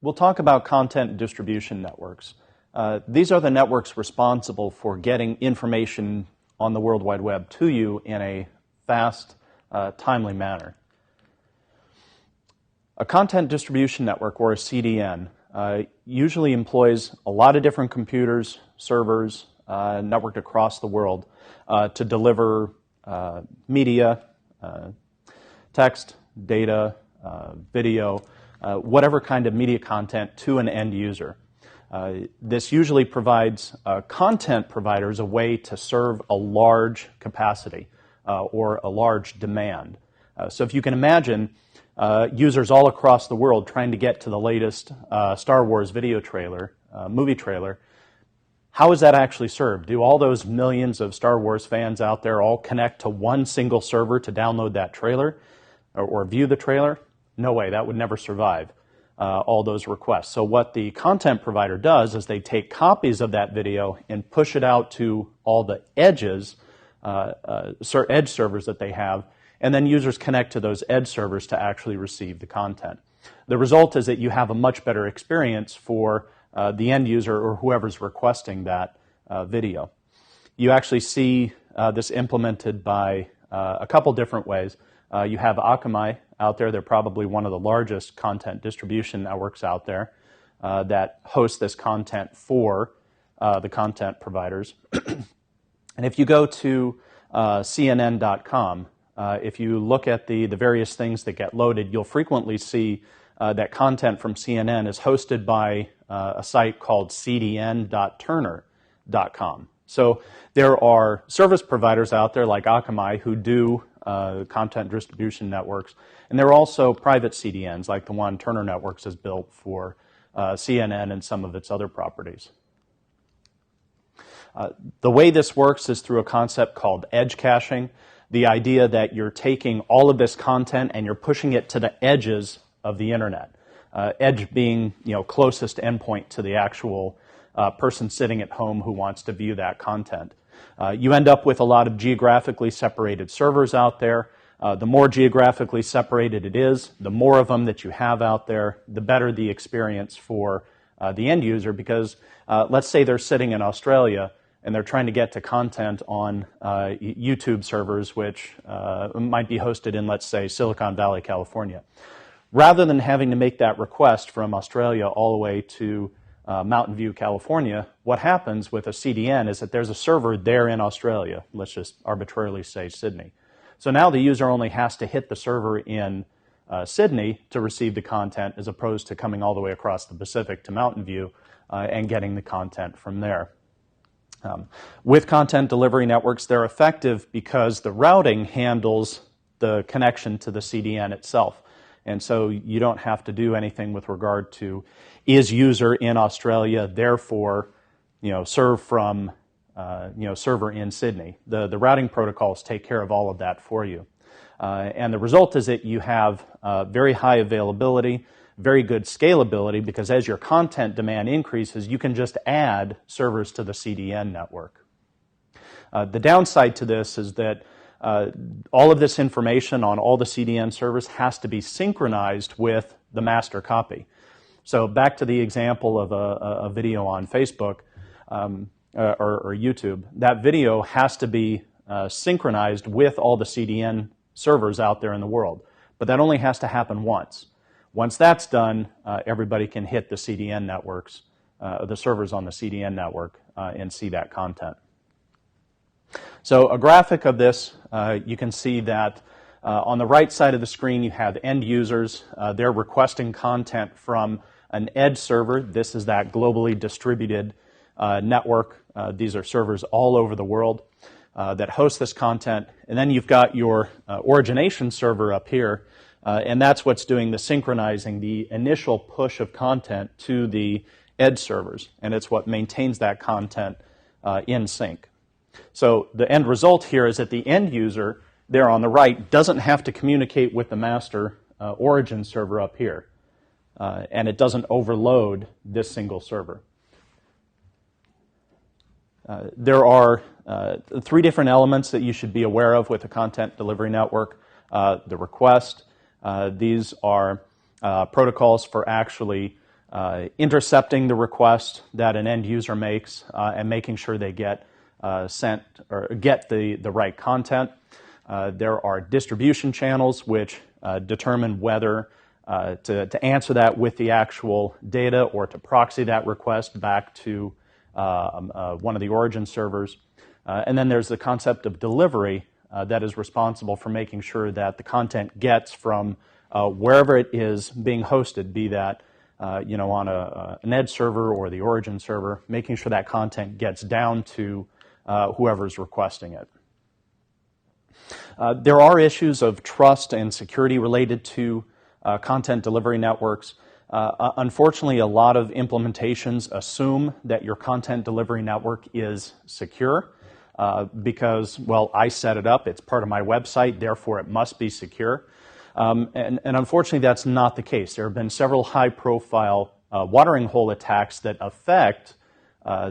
We'll talk about content distribution networks. These are the networks responsible for getting information on the World Wide Web to you in a fast, timely manner. A content distribution network, or a CDN, usually employs a lot of different computers, servers, networked across the world to deliver media, text, data, video, whatever kind of media content to an end user. This usually provides content providers a way to serve a large capacity or a large demand. So if you can imagine users all across the world trying to get to the latest Star Wars video trailer, movie trailer, how is that actually served? Do all those millions of Star Wars fans out there all connect to one single server to download that trailer or view the trailer? No way, that would never survive all those requests. So what the content provider does is they take copies of that video and push it out to all the edges, edge servers that they have, and then users connect to those edge servers to actually receive the content. The result is that you have a much better experience for the end user or whoever's requesting that video. You actually see this implemented by a couple different ways. You have Akamai out there. They're probably one of the largest content distribution networks out there that host this content for the content providers. And if you go to CNN.com, if you look at the various things that get loaded, you'll frequently see that content from CNN is hosted by a site called cdn.turner.com. So there are service providers out there like Akamai who do content distribution networks, and there are also private CDNs like the one Turner Networks has built for CNN and some of its other properties. The way this works is through a concept called edge caching, the idea that you're taking all of this content and you're pushing it to the edges of the internet. Edge being, closest endpoint to the actual person sitting at home who wants to view that content. You end up with a lot of geographically separated servers out there. The more geographically separated it is, the more of them that you have out there, the better the experience for the end user, because let's say they're sitting in Australia and they're trying to get to content on YouTube servers, which might be hosted in, let's say, Silicon Valley, California. Rather than having to make that request from Australia all the way to Mountain View, California, what happens with a CDN is that there's a server there in Australia. Let's just arbitrarily say Sydney. So now the user only has to hit the server in Sydney to receive the content, as opposed to coming all the way across the Pacific to Mountain View and getting the content from there. With content delivery networks, they're effective because the routing handles the connection to the CDN itself. And so you don't have to do anything with regard to is user in Australia, therefore, serve from, server in Sydney. The routing protocols take care of all of that for you. And the result is that you have very high availability, very good scalability, because as your content demand increases, you can just add servers to the CDN network. The downside to this is that all of this information on all the CDN servers has to be synchronized with the master copy. So back to the example of a video on Facebook or YouTube, that video has to be synchronized with all the CDN servers out there in the world. But that only has to happen once. Once that's done, everybody can hit the CDN networks, the servers on the CDN network, and see that content. So a graphic of this, you can see that on the right side of the screen you have end users. They're requesting content from an edge server. This is that globally distributed network. These are servers all over the world that host this content. And then you've got your origination server up here, and that's what's doing the synchronizing, the initial push of content to the edge servers. And it's what maintains that content in sync. So the end result here is that the end user there on the right doesn't have to communicate with the master origin server up here, and it doesn't overload this single server. There are three different elements that you should be aware of with a content delivery network. The request, these are protocols for actually intercepting the request that an end user makes and making sure they get sent or get the right content. There are distribution channels which determine whether to answer that with the actual data or to proxy that request back to one of the origin servers. And then there's the concept of delivery that is responsible for making sure that the content gets from wherever it is being hosted, be that on an edge server or the origin server, making sure that content gets down to whoever's requesting it. There are issues of trust and security related to content delivery networks. Unfortunately, a lot of implementations assume that your content delivery network is secure because, well, I set it up, it's part of my website, therefore it must be secure. And unfortunately, that's not the case. There have been several high-profile watering hole attacks that affect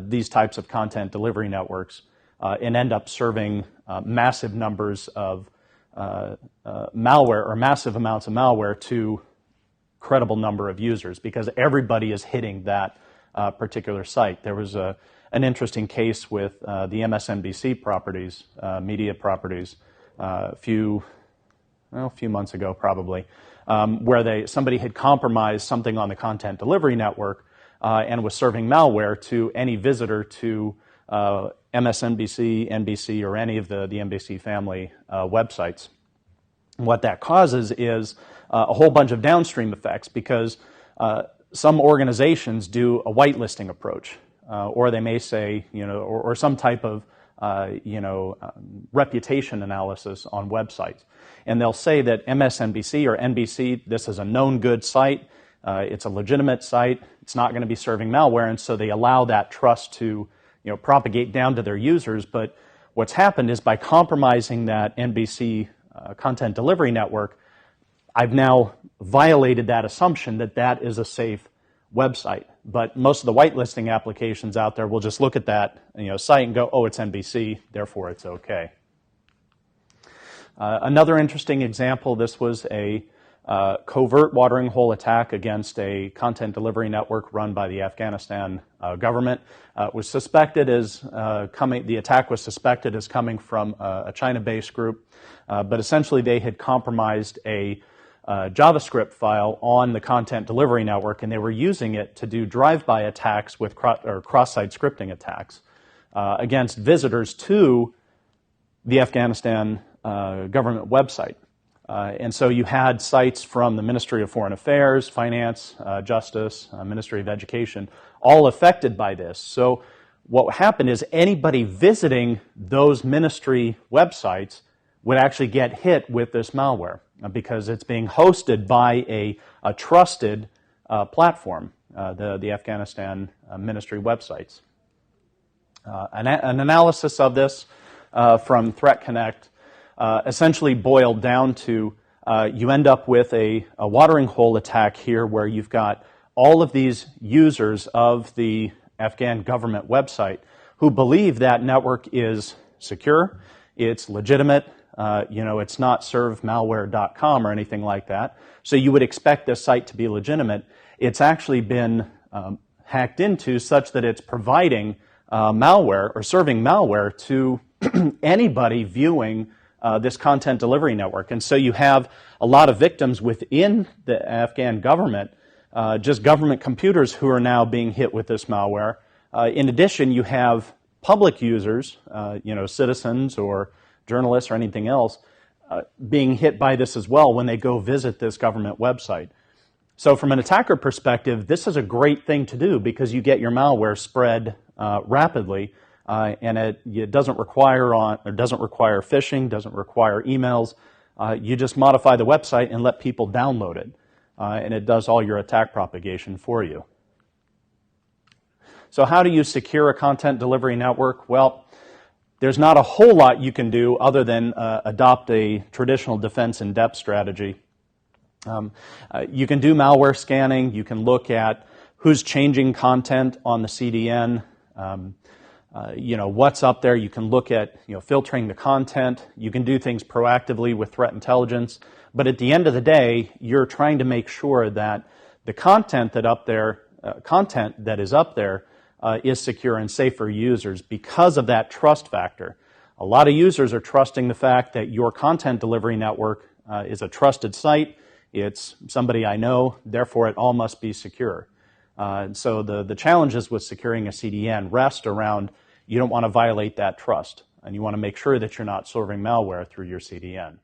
these types of content delivery networks and end up serving massive numbers of malware or massive amounts of malware to credible number of users because everybody is hitting that particular site. There was an interesting case with the MSNBC properties, media properties, a few months ago probably, where somebody had compromised something on the content delivery network and was serving malware to any visitor to MSNBC, NBC, or any of the NBC family websites. What that causes is a whole bunch of downstream effects because some organizations do a whitelisting approach, or they may say, or some type of reputation analysis on websites. And they'll say that MSNBC or NBC, this is a known good site, it's a legitimate site, it's not going to be serving malware, and so they allow that trust to propagate down to their users. But what's happened is by compromising that NBC content delivery network, I've now violated that assumption that that is a safe website. But most of the whitelisting applications out there will just look at that site and go, oh, it's NBC, therefore it's okay. Another interesting example, this was a covert watering hole attack against a content delivery network run by the Afghanistan government. Was suspected as the attack was suspected as coming from a China-based group, but essentially they had compromised a JavaScript file on the content delivery network, and they were using it to do drive-by attacks with cross-site scripting attacks against visitors to the Afghanistan government website. And so you had sites from the Ministry of Foreign Affairs, Finance, Justice, Ministry of Education, all affected by this. So what happened is anybody visiting those ministry websites would actually get hit with this malware because it's being hosted by a trusted platform, the Afghanistan ministry websites. An analysis of this from Threat Connect essentially boiled down to you end up with a watering hole attack here where you've got all of these users of the Afghan government website who believe that network is secure, it's legitimate, it's not servemalware.com or anything like that. So you would expect this site to be legitimate. It's actually been hacked into such that it's providing malware or serving malware to anybody viewing this content delivery network. And so you have a lot of victims within the Afghan government, just government computers who are now being hit with this malware. In addition, you have public users, citizens or journalists or anything else, being hit by this as well when they go visit this government website. So from an attacker perspective, this is a great thing to do because you get your malware spread rapidly. And it doesn't require phishing, doesn't require emails. You just modify the website and let people download it. And it does all your attack propagation for you. So how do you secure a content delivery network? Well, there's not a whole lot you can do other than adopt a traditional defense in depth strategy. You can do malware scanning. You can look at who's changing content on the CDN. What's up there. You can look at, filtering the content. You can do things proactively with threat intelligence. But at the end of the day, you're trying to make sure that the content that's up there content that is up there is secure and safe for users because of that trust factor. A lot of users are trusting the fact that your content delivery network is a trusted site. It's somebody I know, therefore it all must be secure. So the challenges with securing a CDN rest around you don't want to violate that trust, and you want to make sure that you're not serving malware through your CDN.